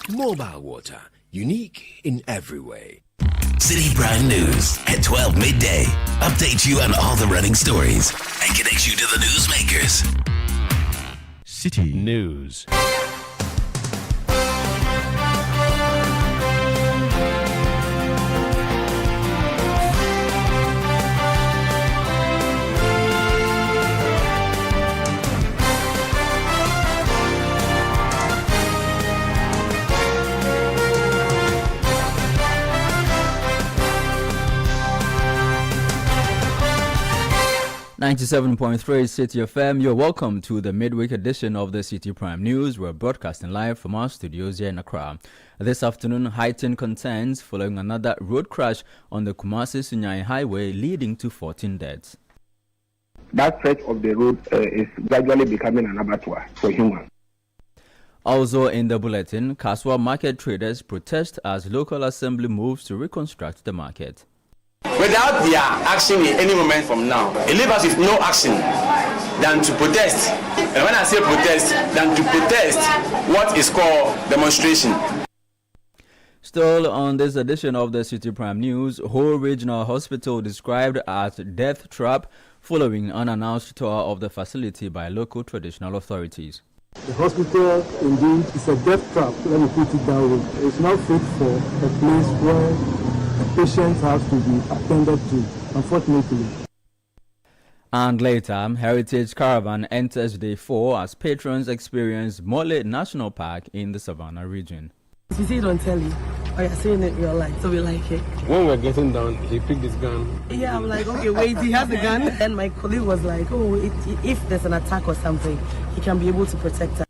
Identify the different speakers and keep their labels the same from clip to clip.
Speaker 1: Mobile water, unique in every way.
Speaker 2: Citi Prime News at 12 midday. Update you on all the running stories and connect you to the newsmakers.
Speaker 1: Citi News.
Speaker 3: 97.3 Citi FM, you're welcome to the midweek edition of the Citi Prime News. We're broadcasting live from our studios here in Accra. This afternoon, heightened concerns following another road crash on the Kumasi-Sunyani Highway, leading to 14 deaths.
Speaker 4: That stretch of the road is gradually becoming an abattoir for humans.
Speaker 3: Also in the bulletin, Kaswa market traders protest as local assembly moves to reconstruct the market.
Speaker 5: Without their action in any moment from now, it leaves us with no action than to protest. And when I say protest, than to protest what is called demonstration.
Speaker 3: Still on this edition of the Citi Prime News, Ho Regional Hospital described as death trap following unannounced tour of the facility by local traditional authorities.
Speaker 6: The hospital indeed is a death trap, let me put it that way. It's not fit for a place where patients have to be attended to, unfortunately.
Speaker 3: And later, Heritage Caravan enters day 4 as patrons experience Mole National Park in the Savannah region.
Speaker 7: You see it on telly, or you're seeing it in real life, so we like it.
Speaker 8: When we're getting down, he picked his gun.
Speaker 7: Yeah, I'm like, okay, wait, he has a gun. And my colleague was like, oh, if there's an attack or something, he can be able to protect us.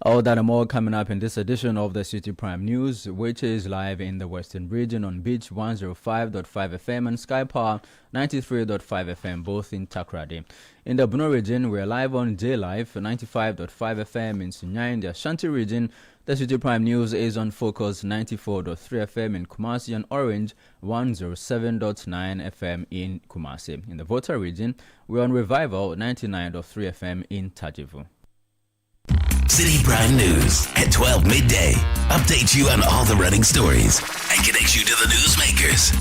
Speaker 3: All that and more coming up in this edition of the Citi Prime News, which is live in the Western region on Beach 105.5 FM and Sky Power 93.5 FM, both in Takoradi. In the Bono region, we're live on J Live 95.5 FM in Sunyani. In the Ashanti region, the Citi Prime News is on Focus 94.3 FM in Kumasi and Orange 107.9 FM in Kumasi. In the Volta region, we're on Revival 99.3 FM in Tajivu.
Speaker 2: Citi Prime News at 12 midday. Update you on all the running stories and connect you to the newsmakers.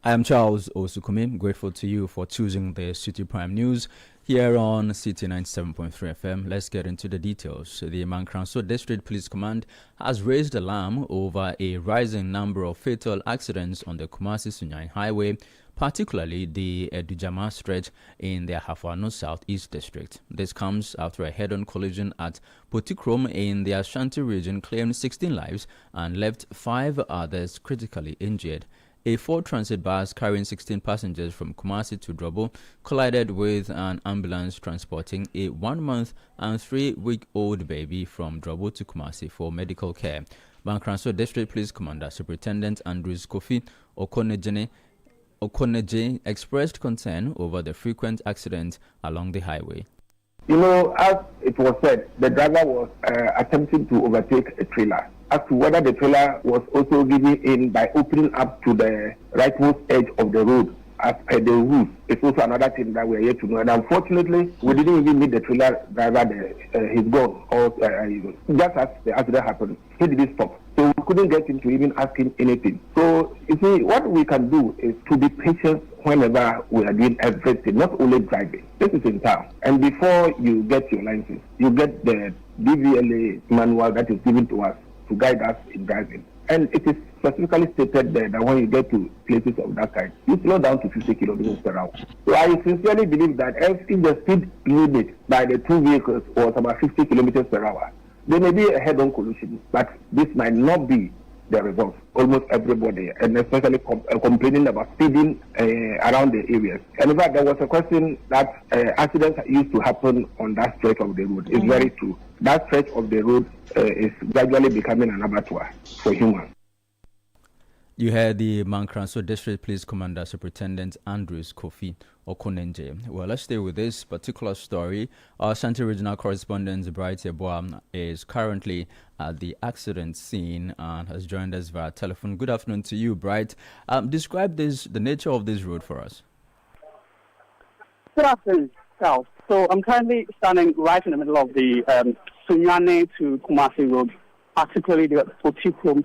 Speaker 3: I am Charles Osukumi, grateful to you for choosing the Citi Prime News here on Citi 97.3 FM. Let's get into the details. The Mankranso District Police Command has raised alarm over a rising number of fatal accidents on the Kumasi-Sunyani Highway, particularly the Edujama stretch in the Hafano Southeast District. This comes after a head-on collision at Potikrom in the Ashanti region claimed 16 lives and left 5 others critically injured. A Ford Transit bus carrying 16 passengers from Kumasi to Drobo collided with an ambulance transporting a 1-month and 3-week-old baby from Drobo to Kumasi for medical care. Mankranso District Police Commander Superintendent Andrews Kofi Okoneje expressed concern over the frequent accidents along the highway.
Speaker 4: You know, as it was said, the driver was attempting to overtake a trailer. As to whether the trailer was also giving in by opening up to the rightmost edge of the road as per the rules, it's also another thing that we are yet to know. And unfortunately, we didn't even meet the trailer driver there. He's gone. Or just as the accident happened, he didn't stop. So we couldn't get him to even ask him anything. So, you see, what we can do is to be patient whenever we are doing everything, not only driving. This is in town. And before you get your license, you get the DVLA manual that is given to us to guide us in driving. And it is specifically stated there that when you get to places of that kind, you slow down to 50 kilometers per hour. So I sincerely believe that if the speed limit by the two vehicles was about 50 kilometers per hour, there may be a head-on collision, but this might not be the result. Almost everybody, and especially complaining about speeding around the areas. And in fact, there was a question that accidents used to happen on that stretch of the road. It's very true. That stretch of the road is gradually becoming an abattoir for humans.
Speaker 3: You heard the Mankranso District Police Commander Superintendent Andrews Kofi Okonenje. Well, let's stay with this particular story. Our Ashanti Regional Correspondent Bright Yeboah is currently at the accident scene and has joined us via telephone. Good afternoon to you, Bright. Describe the nature of this road for us.
Speaker 9: Good afternoon, Charles. So I'm currently standing right in the middle of the Sunyane to Kumasi Road, particularly the Potikum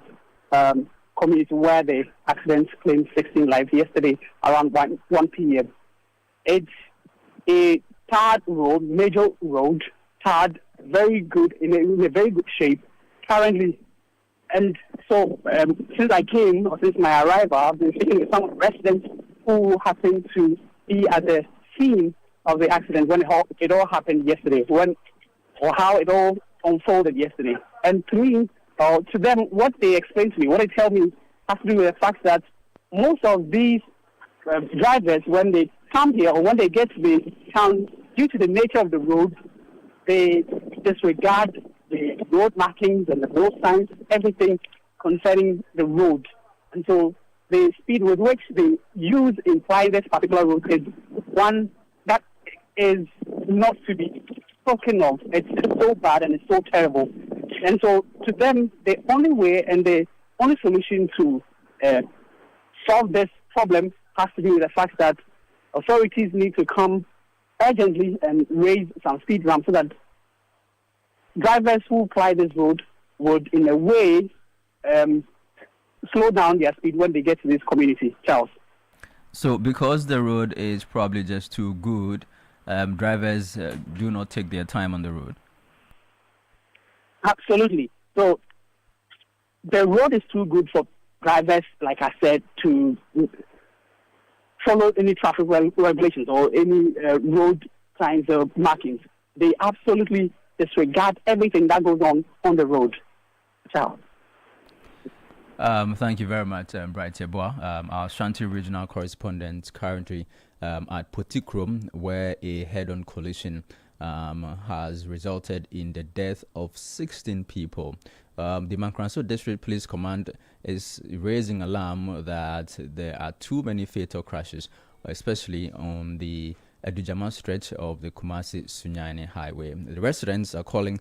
Speaker 9: community where the accident claimed 16 lives yesterday around 1 p.m. It's a tarred road, major road, tarred, very good, in a very good shape currently. And so since I came, or since my arrival, I've been speaking with some residents who happened to be at the scene of the accident when it all happened yesterday, or how it all unfolded yesterday. And to them, what they explained to me, what they tell me, has to do with the fact that most of these drivers, when they come here or when they get to the town, due to the nature of the road, they disregard the road markings and the road signs, everything concerning the road. And so the speed with which they use in flying this particular road is one that is not to be spoken of. It's so bad and it's so terrible. And so to them, the only way and the only solution to solve this problem has to do with the fact that authorities need to come urgently and raise some speed ramps so that drivers who fly this road would, in a way, slow down their speed when they get to this community. Charles.
Speaker 3: So because the road is probably just too good, drivers do not take their time on the road?
Speaker 9: Absolutely. So the road is too good for drivers, like I said, to follow any traffic regulations or any road signs or markings. They absolutely disregard everything that goes on the road. Ciao.
Speaker 3: Thank you very much, Bright Yeboah, our Shanti regional correspondent, currently at Potikrom, where a head-on collision has resulted in the death of 16 people. The Mankranso District Police Command is raising alarm that there are too many fatal crashes, especially on the Adujama stretch of the Kumasi-Sunyane Highway. The residents are calling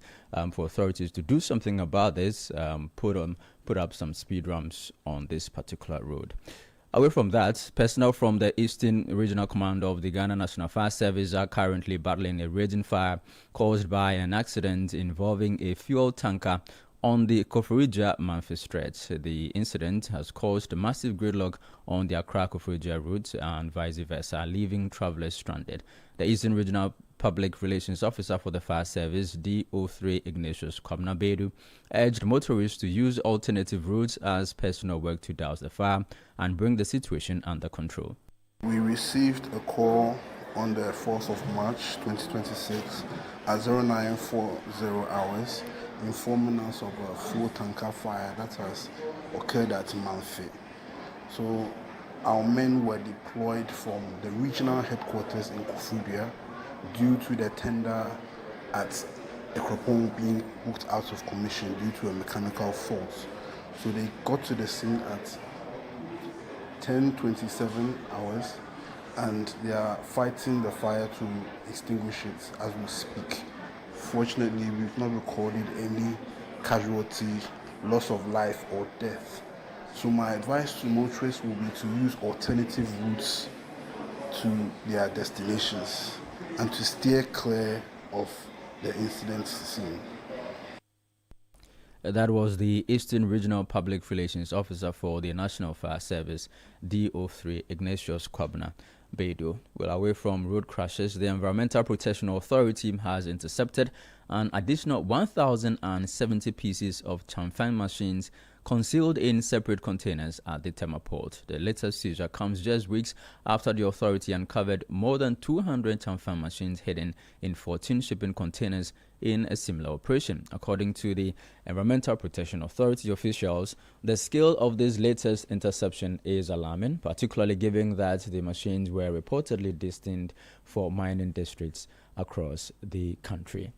Speaker 3: for authorities to do something about this, put up some speed ramps on this particular road. Away from that, personnel from the Eastern Regional Command of the Ghana National Fire Service are currently battling a raging fire caused by an accident involving a fuel tanker on the Koforidua-Manfi stretch. The incident has caused a massive gridlock on the Accra-Koforidua route and vice versa, leaving travelers stranded. The Eastern Regional Public Relations Officer for the Fire Service, DO3 Ignatius Kwabena-Bedu, urged motorists to use alternative routes as personnel work to douse the fire and bring the situation under control.
Speaker 10: We received a call on the 4th of March 2026 at 0940 hours informing us of a fuel tanker fire that has occurred at Manfi. So our men were deployed from the regional headquarters in Koforidua due to the tender at Ekropong being booked out of commission due to a mechanical fault. So they got to the scene at 10:27 hours and they are fighting the fire to extinguish it as we speak. Fortunately, we've not recorded any casualty, loss of life or death. So my advice to motorists will be to use alternative routes to their destinations and to steer clear of the incident scene.
Speaker 3: That was the Eastern Regional Public Relations Officer for the National Fire Service, DO3 Ignatius Kwabena-Bedu. Well, away from road crashes, the Environmental Protection Authority has intercepted an additional 1,070 pieces of chamfan machines concealed in separate containers at the Tema port. The latest seizure comes just weeks after the authority uncovered more than 200 chamfan machines hidden in 14 shipping containers in a similar operation. According to the Environmental Protection Authority officials, the scale of this latest interception is alarming, particularly given that the machines were reportedly destined for mining districts across the country.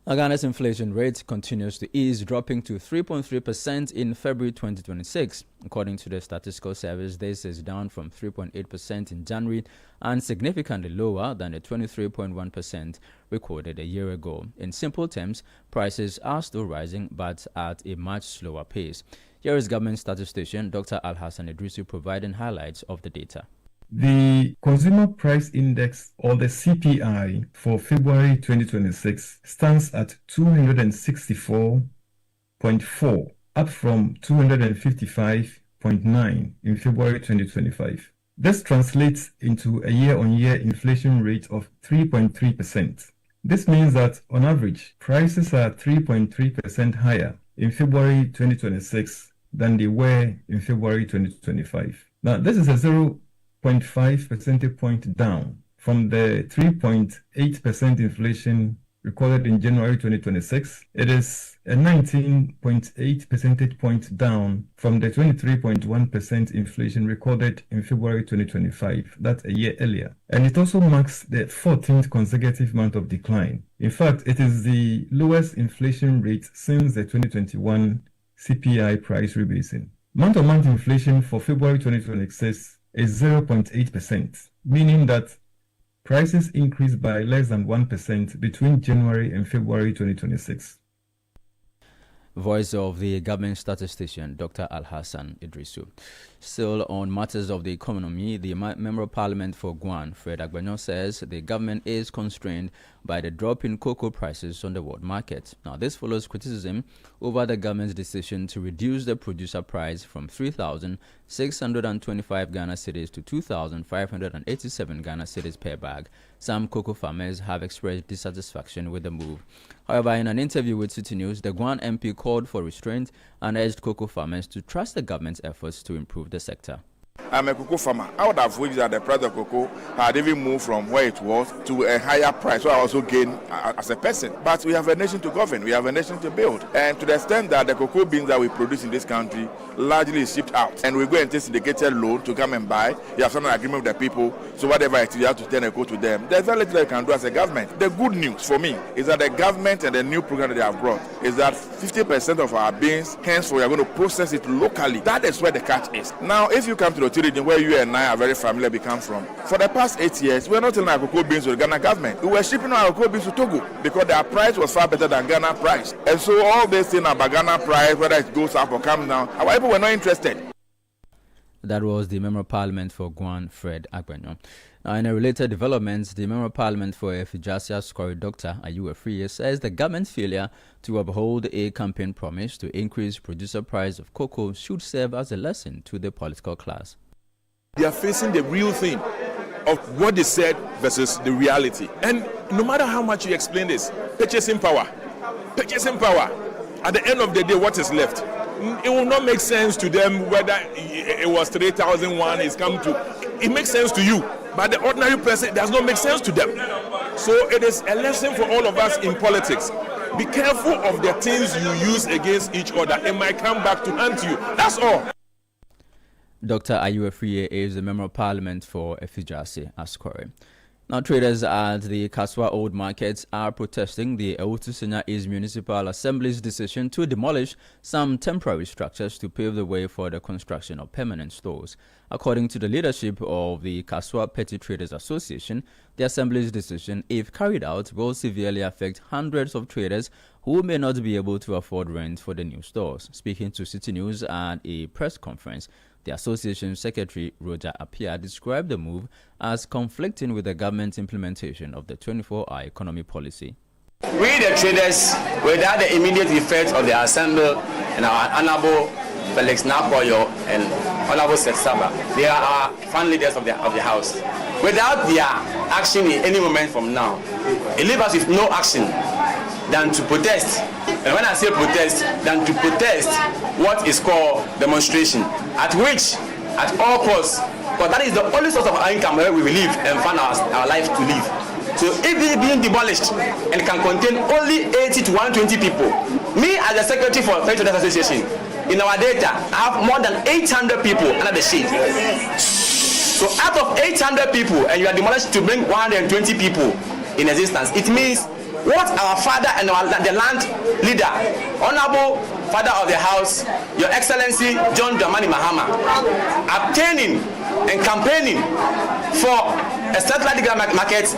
Speaker 3: Ghana's inflation rate continues to ease, dropping to 3.3% in February 2026. According to the Statistical Service, this is down from 3.8% in January and significantly lower than the 23.1% recorded a year ago. In simple terms, prices are still rising, but at a much slower pace. Here is government statistician Dr. Al-Hassan Idrisu providing highlights of the data.
Speaker 11: The Consumer Price Index, or the CPI, for February 2026 stands at 264.4, up from 255.9 in February 2025. This translates into a year-on-year inflation rate of 3.3%. This means that, on average, prices are 3.3% higher in February 2026 than they were in February 2025. Now, this is a 0.5 percentage point down from the 3.8% inflation recorded in January 2026. It is a 19.8 percentage point down from the 23.1% inflation recorded in February 2025, that's a year earlier. And it also marks the 14th consecutive month of decline. In fact, it is the lowest inflation rate since the 2021 CPI price rebasing. Month-on-month inflation for February 2026 is 0.8%, meaning that prices increased by less than 1% between January and February 2026.
Speaker 3: Voice of the government statistician, Dr. Al-Hassan Idrisu. Still on matters of the economy, the Member of Parliament for Guan, Fred Agbanyo, says the government is constrained by the drop in cocoa prices on the world market. Now, this follows criticism over the government's decision to reduce the producer price from 3,625 Ghana cedis to 2,587 Ghana cedis per bag. Some cocoa farmers have expressed dissatisfaction with the move. However, in an interview with Citi News, the Guan MP called for restraint and urged cocoa farmers to trust the government's efforts to improve the sector.
Speaker 12: I'm a cocoa farmer. I would have wished that the price of cocoa had even moved from where it was to a higher price, so I also gain as a person. But we have a nation to govern, we have a nation to build. And to the extent that the cocoa beans that we produce in this country largely is shipped out, and we go and take syndicated loan to come and buy, you have signed an agreement with the people, so whatever it is, you have to turn a quote to them. There's very little you can do as a government. The good news for me is that the government and the new program that they have brought is that 50% of our beans, henceforth, we are going to process it locally. That is where the catch is. Now, if you come to the region where you and I are very familiar, become from, for the past 8 years, we were not selling our cocoa beans to the Ghana government. We were shipping our cocoa beans to Togo because their price was far better than Ghana price. And so all this thing about Ghana price, whether it goes up or comes down, our people were not interested.
Speaker 3: That was the Member of Parliament for Guan, Fred Agbanyo. Now, in a related development, the Member of Parliament for Efijasi Asukore, Dr. Ayu Afriye, says the government's failure to uphold a campaign promise to increase producer price of cocoa should serve as a lesson to the political class.
Speaker 13: They are facing the real thing of what they said versus the reality. And no matter how much you explain this, purchasing power, at the end of the day, what is left? It will not make sense to them whether it was 3,001, it's come to. It makes sense to you, but the ordinary person, it does not make sense to them. So it is a lesson for all of us in politics. Be careful of the things you use against each other. It might come back to haunt you. That's all.
Speaker 3: Dr. Ayu Afriye is the Member of Parliament for Efijasi Asukore. Now, traders at the Kaswa Old Markets are protesting the Ewutu East Municipal Assembly's decision to demolish some temporary structures to pave the way for the construction of permanent stores. According to the leadership of the Kaswa Petty Traders Association, the Assembly's decision, if carried out, will severely affect hundreds of traders who may not be able to afford rent for the new stores. Speaking to Citi News at a press conference, the association secretary, Roger Appiah, described the move as conflicting with the government's implementation of the 24-hour economy policy.
Speaker 5: We, the traders, without the immediate effect of the assembly and our Honorable Felix Napoyo and Honorable Setsaba, they are our fan leaders of the house. Without their action in any moment from now, it leaves us with no action than to protest. And when I say protest, than to protest what is called demonstration, at which, at all costs, because that is the only source of our income where we will live and find our life to live. So if it is being demolished and can contain only 80 to 120 people, me as the secretary for Petty Traders Association, in our data, I have more than 800 people under the shade. So out of 800 people, and you are demolished to bring 120 people in existence, it means what our father and the land leader, Honorable Father of the House, Your Excellency John Dramani Mahama, obtaining and campaigning for a satellite market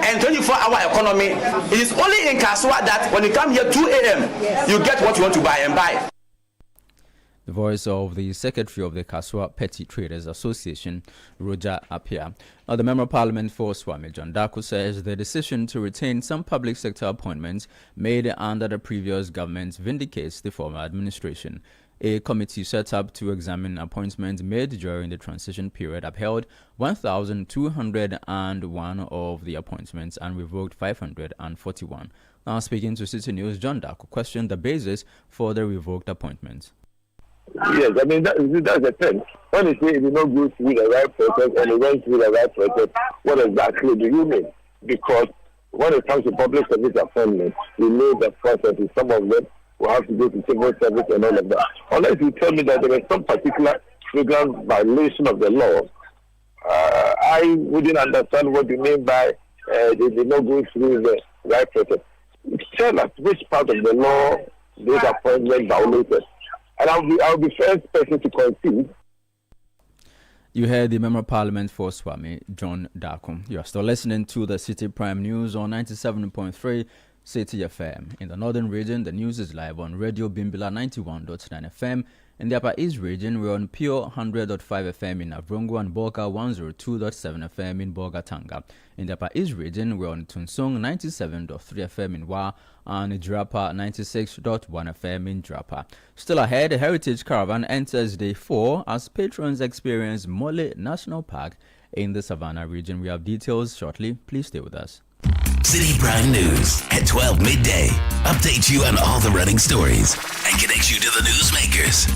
Speaker 5: and 24-hour economy. It is only in Kaswa that when you come here 2 a.m., you get what you want to buy and buy.
Speaker 3: The voice of the Secretary of the Kaswa Petty Traders Association, Roger Appiah. Now, the Member of Parliament for Swami John Daku says the decision to retain some public sector appointments made under the previous government vindicates the former administration. A committee set up to examine appointments made during the transition period upheld 1,201 of the appointments and revoked 541. Now, speaking to Citi News, John Daku questioned the basis for the revoked appointments.
Speaker 4: Yes, I mean, that's the thing. When you say it did not go through the right process and it went through the right process, what exactly do you mean? Because when it comes to public service appointments, you know the process is some of them will have to go to civil service and all of that. Unless you tell me that there is some particular flagrant violation of the law, I wouldn't understand what you mean by they did not go through the right process. Tell us which part of the law this appointment violated. And I'll be first person to concede.
Speaker 3: You heard the Member of Parliament for Swami, John Daku. You are still listening to the City Prime News on 97.3 City FM. In the northern region, the news is live on Radio Bimbila 91.9 FM. In the Upper East region, we're on Pure 100.5 FM in Avrongo and Boga 102.7 FM in Boga Tanga. In the Upper East region, we're on Tunsong 97.3 FM in Wa and Drapa 96.1 FM in Drapa. Still ahead, the Heritage Caravan enters day 4 as patrons experience Mole National Park in the Savannah region. We have details shortly. Please stay with us.
Speaker 2: City Prime News at 12 midday. Update you on all the running stories and connect you to the newsmakers.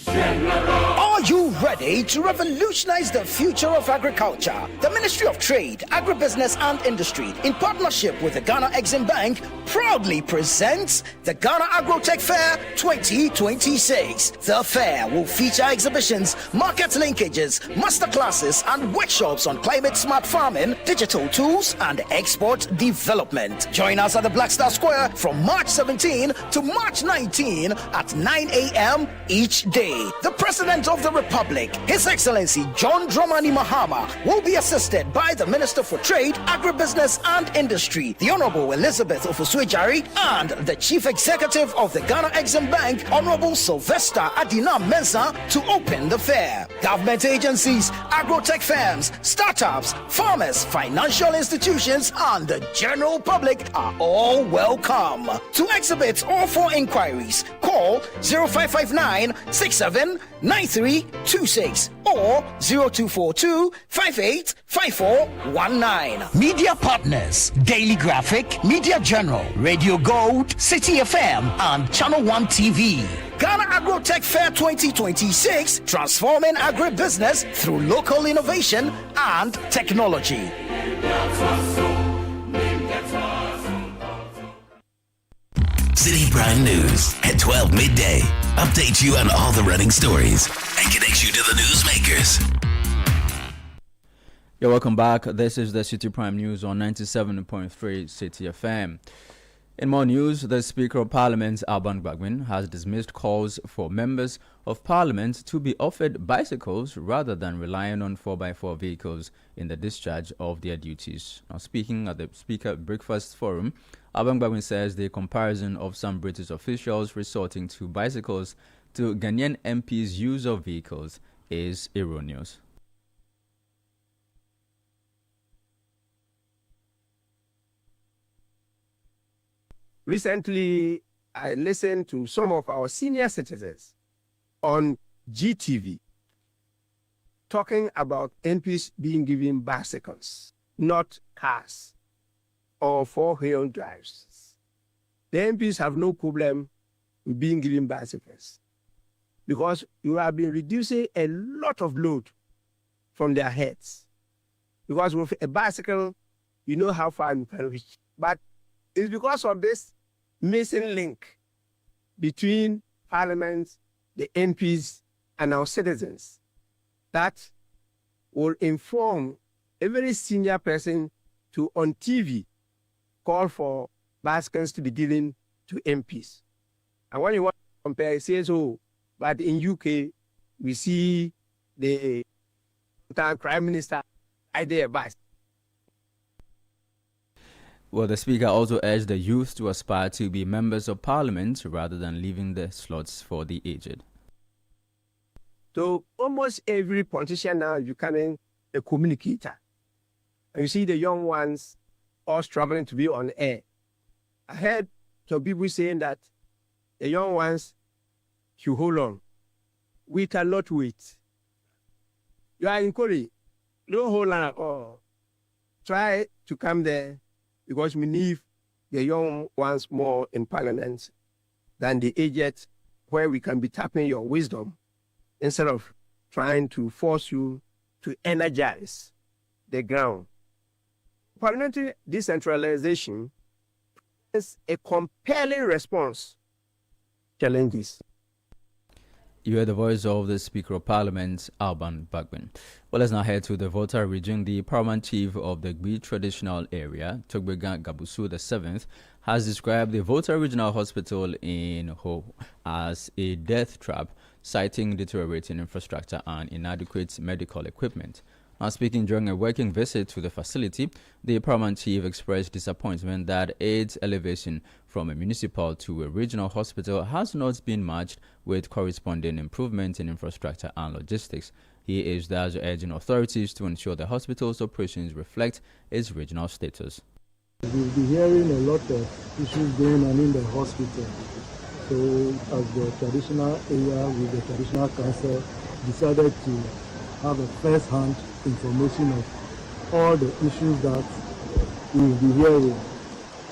Speaker 14: Are you ready to revolutionize the future of agriculture? The Ministry of Trade, Agribusiness and Industry, in partnership with the Ghana Exim Bank, proudly presents the Ghana Agrotech Fair 2026. The fair will feature exhibitions, market linkages, masterclasses, and workshops on climate-smart farming, digital tools, and export development. Join us at the Black Star Square from March 17 to March 19 at 9 a.m. each day. The President of the Republic, His Excellency John Dramani Mahama, will be assisted by the Minister for Trade, Agribusiness and Industry, the Honorable Elizabeth Ofosuejari, and the Chief Executive of the Ghana Exim Bank, Honorable Sylvester Adina Mensah, to open the fair. Government agencies, agrotech firms, startups, farmers, financial institutions, and the general public are all welcome. To exhibit or for inquiries, call 0559 9326 or 0242 585419. Media partners: Daily Graphic, Media General, Radio Gold, City FM, and Channel 1 TV. Ghana Agrotech Fair 2026, transforming agribusiness through local innovation and technology.
Speaker 2: City Prime News at 12 midday. Update you on all the running stories and connect you to the newsmakers.
Speaker 3: You're welcome back. This is the City Prime News on 97.3 City FM. In more news, the Speaker of Parliament, Alban Gbagwin, has dismissed calls for members of Parliament to be offered bicycles rather than relying on 4x4 vehicles in the discharge of their duties. Now, speaking at the Speaker Breakfast Forum, Alban Gbagwin says the comparison of some British officials resorting to bicycles to Ghanaian MPs' use of vehicles is erroneous.
Speaker 15: Recently, I listened to some of our senior citizens on GTV talking about MPs being given bicycles, not cars or four-wheel drives. The MPs have no problem with being given bicycles because you have been reducing a lot of load from their heads. Because with a bicycle, you know how far you can reach. But it's because of this missing link between Parliament, the MPs, and our citizens that will inform a very senior person to, on TV, call for bicycles to be given to MPs. And when you want to compare, it says, oh, but in UK, we see the Prime Minister idea bicycle.
Speaker 3: Well, the speaker also urged the youth to aspire to be members of parliament rather than leaving the slots for the aged.
Speaker 15: So almost every politician now is becoming a communicator. And you see the young ones all struggling to be on air. I heard some people saying that the young ones should hold on. We cannot wait. You are in Korea. Don't hold on at all. Try to come there because we need the young ones more in parliament than the aged, where we can be tapping your wisdom instead of trying to force you to energize the ground. Parliamentary decentralization is a compelling response to challenges.
Speaker 3: You heard the voice of the Speaker of Parliament, Alban Bagbin. Well, let's now head to the Volta region. The paramount chief of the Gbi traditional area, Togbega Gabusu VII, has described the Volta Regional Hospital in Ho as a death trap, citing deteriorating infrastructure and inadequate medical equipment. Now, speaking during a working visit to the facility, the paramount chief expressed disappointment that its elevation from a municipal to a regional hospital has not been matched with corresponding improvement in infrastructure and logistics. He is thus urging authorities to ensure the hospital's operations reflect its regional status.
Speaker 6: We'll be hearing a lot of issues going on in the hospital. So, as the traditional area with the traditional council decided to have a first-hand information of all the issues that we'll be hearing.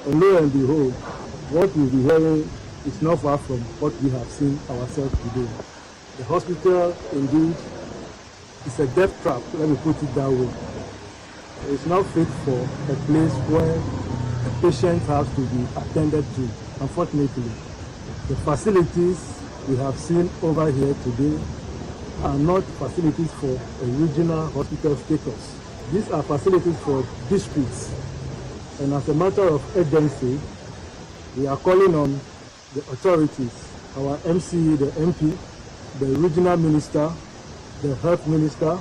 Speaker 6: And lo and behold, what we'll be hearing is not far from what we have seen ourselves today. The hospital, indeed, is a death trap, let me put it that way. It's not fit for a place where a patient has to be attended to. Unfortunately, the facilities we have seen over here today are not facilities for a regional hospital status. These are facilities for districts. And as a matter of urgency, we are calling on the authorities, our MC, the MP, the regional minister, the health minister,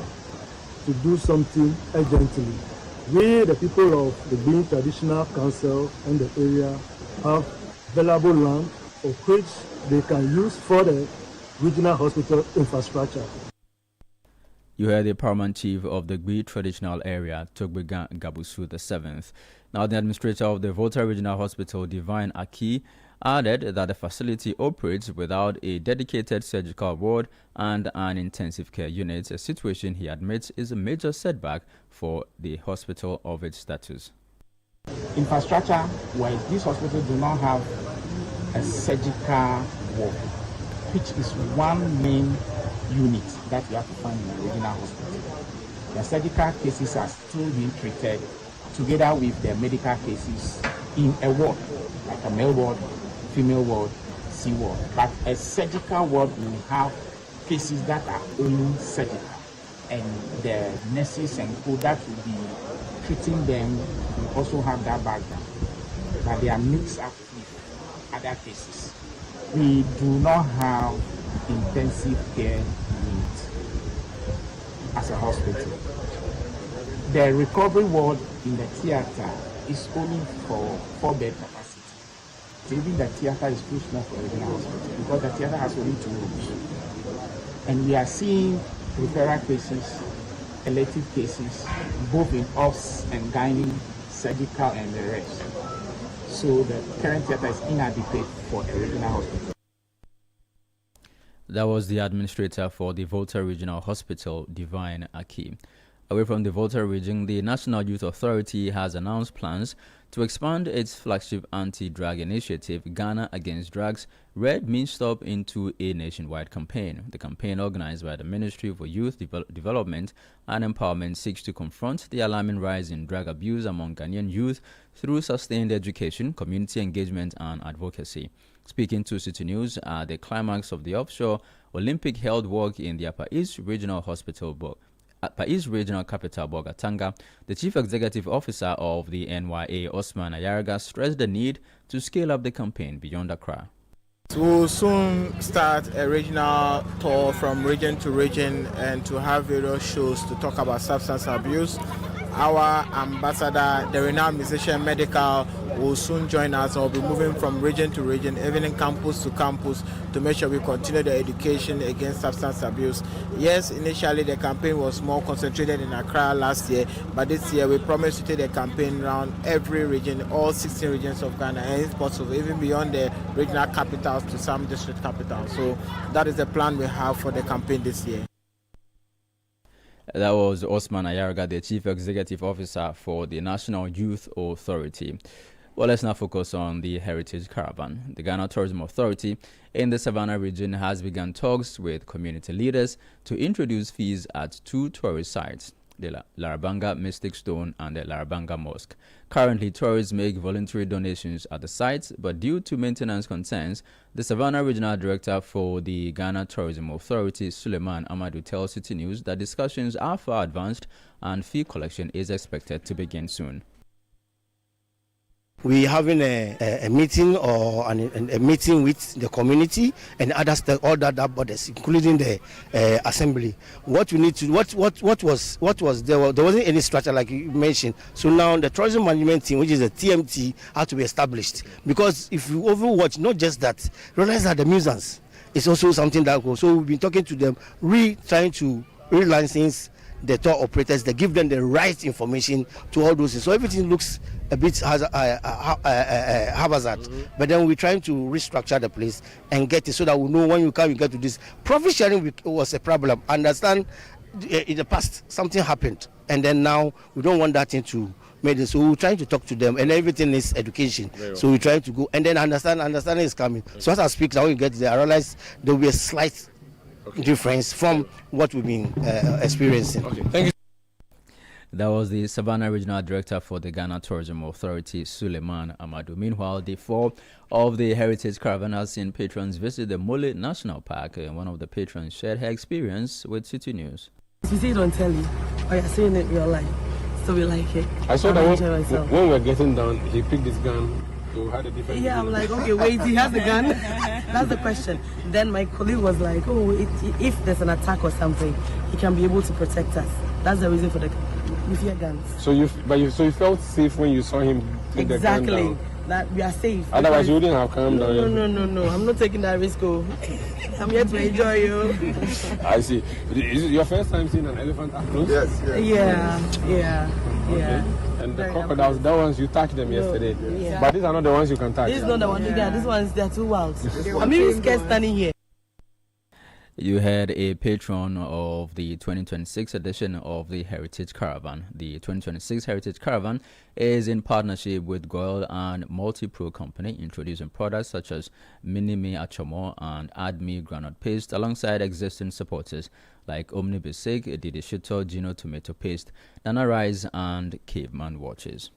Speaker 6: to do something urgently. We, the people of the Benin Traditional Council and the area, have valuable land of which they can use for the regional hospital infrastructure.
Speaker 3: You heard the paramount chief of the Gbi traditional area, Togbega Gabusu VII. Now, the administrator of the Volta Regional Hospital, Divine Aki, added that the facility operates without a dedicated surgical ward and an intensive care unit, a situation he admits is a major setback for the hospital of its status.
Speaker 16: Infrastructure where this hospital do not have a surgical ward, which is one main unit that you have to find in a regional hospital. The surgical cases are still being treated together with the medical cases in a ward, like a male ward, female ward, C ward. But a surgical ward will have cases that are only surgical, and the nurses and people that will be treating them will also have that background, but they are mixed up with other cases. We do not have intensive care unit as a hospital. The recovery ward in the theater is only for 4-bed capacity. So even the theater is too small for a regional hospital because the theater has only 2 rooms. And we are seeing referral cases, elective cases, both in obs and gynae, surgical and the rest. So the current theater is inadequate for a regional hospital.
Speaker 3: That was the administrator for the Volta Regional Hospital, Divine Aki. Away from the Volta region, the National Youth Authority has announced plans to expand its flagship anti-drug initiative, Ghana Against Drugs, Red Means Stop, into a nationwide campaign. The campaign, organized by the Ministry for Youth Development and Empowerment, seeks to confront the alarming rise in drug abuse among Ghanaian youth through sustained education, community engagement, and advocacy. Speaking to Citi News at the climax of the offshore Olympic held walk in the Upper East Regional Hospital, Upper East Regional Capital, Bogatanga, the Chief Executive Officer of the NYA, Osman Ayaraga, stressed the need to scale up the campaign beyond Accra.
Speaker 17: We'll soon start a regional tour from region to region and to have various shows to talk about substance abuse our ambassador, the renowned musician Medical, will soon join us. We'll be moving from region to region, even in campus to campus, to make sure we continue the education against substance abuse. Yes, initially the campaign was more concentrated in Accra last year, but this year we promise to take the campaign around every region, all 16 regions of Ghana, and if possible, even beyond the regional capitals to some district capitals. So that is the plan we have for the campaign this year.
Speaker 3: That was Osman Ayarga, the Chief Executive Officer for the National Youth Authority. Well, let's now focus on the Heritage Caravan. The Ghana Tourism Authority in the Savannah region has begun talks with community leaders to introduce fees at 2 tourist sites, the Larabanga Mystic Stone and the Larabanga Mosque. Currently, tourists make voluntary donations at the sites, but due to maintenance concerns, the Savannah Regional Director for the Ghana Tourism Authority, Suleiman Amadou, tells Citi News that discussions are far advanced and fee collection is expected to begin soon.
Speaker 18: We're having a meeting or a meeting with the community and others, all that bodies, including the assembly. What we need to, what was there wasn't any structure like you mentioned. So now the tourism management team, which is the TMT, had to be established, because if you overwatch, not just that, realize that the nuisance is also something that goes. So we've been talking to them, trying to relicense the tour operators, they give them the right information to all those things. So everything looks a bit haphazard, but then we're trying to restructure the place and get it so that we know when you come, you get to this. Profit sharing was a problem. Understand, in the past, something happened, and then now we don't want that thing to make it. So we're trying to talk to them, and everything is education. So we're trying to go, and then understanding is coming. So as I speak, now we get there, I realize there will be a slight difference from what we've been experiencing.
Speaker 3: Thank you. That was the Savannah Regional Director for the Ghana Tourism Authority, Suleiman Amadou. Meanwhile, the 4 of the Heritage Caravan has seen patrons visit the Mole National Park, and one of the patrons shared her experience with Citi News.
Speaker 7: You see it on telly, or you're seeing it in real life, so we like it.
Speaker 8: I saw that when we were getting down, he picked his gun. Had a different
Speaker 7: I'm like, okay, wait, he has a gun? That's the question. Then my colleague was like, if there's an attack or something, he can be able to protect us. That's the reason for the we fear guns.
Speaker 8: So you felt safe when you saw him take the gun down?
Speaker 7: That we are safe.
Speaker 8: Otherwise you wouldn't have come down.
Speaker 7: No. I'm not taking that risk. I'm here to enjoy you.
Speaker 8: I see. Is it your first time seeing an elephant up close?
Speaker 7: Yes. Yeah.
Speaker 8: And the crocodiles, that ones you touched them yesterday.
Speaker 7: Yeah.
Speaker 8: But these are not the ones you can touch.
Speaker 7: This is not the one. Yeah. These ones, they're too wild. I'm even scared standing here.
Speaker 3: You heard a patron of the 2026 edition of the Heritage Caravan. The 2026 Heritage Caravan is in partnership with Goyle and Multi-Pro Company, introducing products such as Minimi Achomo and Admi Granite Paste, alongside existing supporters like Omnibusig, Didi Shito, Gino Tomato Paste, Nana Rice, and Caveman Watches.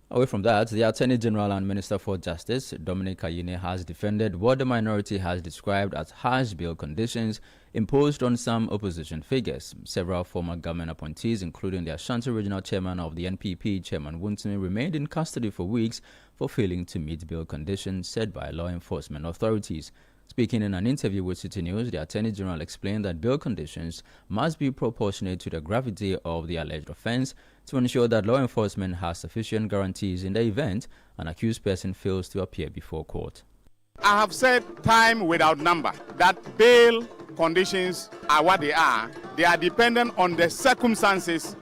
Speaker 3: Away from that, the Attorney General and Minister for Justice, Dominic Ayine, has defended what the minority has described as harsh bail conditions imposed on some opposition figures. Several former government appointees, including the Ashanti Regional Chairman of the NPP, Chairman Wuntumi, remained in custody for weeks for failing to meet bail conditions set by law enforcement authorities. Speaking in an interview with Citi News, the Attorney General explained that bail conditions must be proportionate to the gravity of the alleged offense to ensure that law enforcement has sufficient guarantees in the event an accused person fails to appear before court.
Speaker 19: I have said time without number that bail conditions are what they are. They are dependent on the circumstances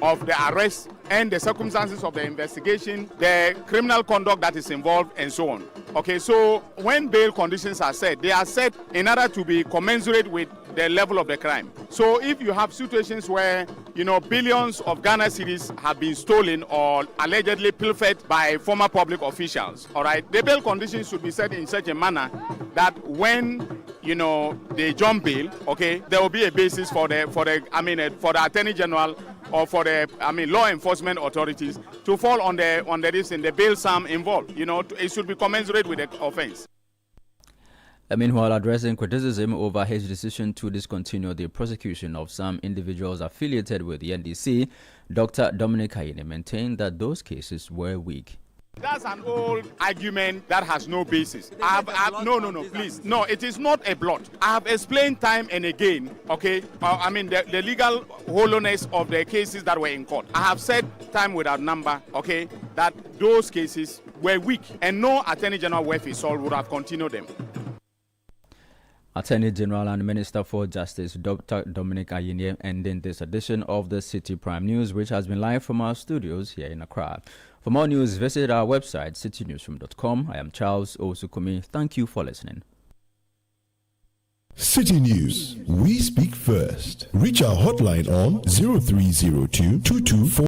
Speaker 19: of the arrest and the circumstances of the investigation, the criminal conduct that is involved, and so on. Okay, so when bail conditions are set, they are set in order to be commensurate with the level of the crime. So if you have situations where, billions of Ghana cedis have been stolen or allegedly pilfered by former public officials, all right, the bail conditions should be set in such a manner that when they jump bail, okay, there will be a basis for the Attorney General or for the law enforcement authorities to fall on the bail sum involved. It should be commensurate with the offense.
Speaker 3: Meanwhile, addressing criticism over his decision to discontinue the prosecution of some individuals affiliated with the NDC, Dr. Dominic Ayine maintained that those cases were weak.
Speaker 19: That's an old argument that has no basis. No, please. No, it is not a blot. I have explained time and again, okay? The legal hollowness of the cases that were in court. I have said time without number, okay, that those cases were weak and no Attorney General Wefi Sol would have continued them.
Speaker 3: Attorney General and Minister for Justice Dr. Dominic Ayine ending this edition of the City Prime News, which has been live from our studios here in Accra. For more news, visit our website, citynewsroom.com. I am Charles Osukumi. Thank you for listening.
Speaker 20: City News. We speak first. Reach our hotline on 0302 224